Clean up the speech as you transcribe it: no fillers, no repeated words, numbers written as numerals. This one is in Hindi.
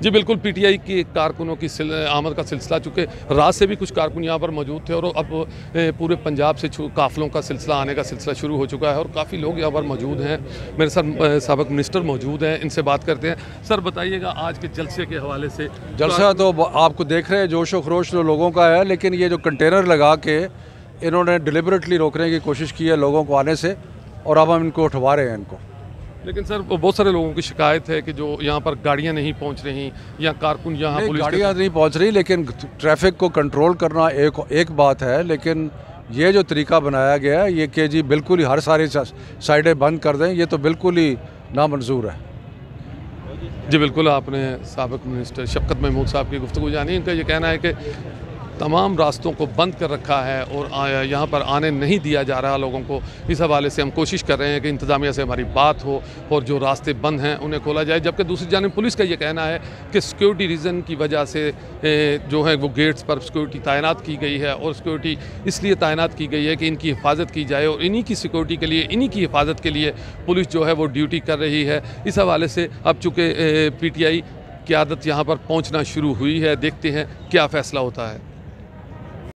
जी बिल्कुल, पीटीआई के कारकुनों की आमद का सिलसिला, चूँकि रात से भी कुछ कारकुन यहाँ पर मौजूद थे और अब पूरे पंजाब से काफ़िलों का सिलसिला आने का सिलसिला शुरू हो चुका है और काफ़ी लोग यहाँ पर मौजूद हैं। मेरे साथ साबिक़ मिनिस्टर मौजूद हैं, इनसे बात करते हैं। सर बताइएगा, आज के जलसे के हवाले से। जलसा तो आपको देख रहे हैं, जोश व खरोश जो लोगों का है, लेकिन ये जो कंटेनर लगा के इन्होंने डिलिबरेटली रोकने की कोशिश की है लोगों को आने से, और अब हम इनको उठवा रहे हैं इनको। लेकिन सर बहुत सारे लोगों की शिकायत है कि जो यहाँ पर गाड़ियाँ नहीं पहुँच रही या कारकुन यहाँ पुलिस गाड़ियाँ नहीं पहुँच रही, लेकिन ट्रैफिक को कंट्रोल करना एक बात है, लेकिन ये जो तरीका बनाया गया है ये कि जी बिल्कुल ही हर सारी साइडें बंद कर दें, ये तो बिल्कुल ही नामंजूर है। जी बिल्कुल, आपने साबिक़ मिनिस्टर शफकत महमूद साहब की गुफ्तगू जानी। इनका ये कहना है कि तमाम रास्तों को बंद कर रखा है और यहाँ पर आने नहीं दिया जा रहा लोगों को। इस हवाले से हम कोशिश कर रहे हैं कि इंतज़ामिया से हमारी बात हो और जो रास्ते बंद हैं उन्हें खोला जाए। जबकि दूसरी जानिब पुलिस का ये कहना है कि सिक्योरिटी रीज़न की वजह से जो है वो गेट्स पर सिक्योरिटी तैनात की गई है और सिक्योरिटी इसलिए तैनात की गई है कि इनकी हिफाजत की जाए और इन्हीं की सिक्योरिटी के लिए, इन्हीं की हिफाजत के लिए पुलिस जो है वो ड्यूटी कर रही है। इस हवाले से अब चूँकि PTI क़यादत यहाँ पर पहुँचना शुरू हुई है, देखते हैं क्या फ़ैसला होता है।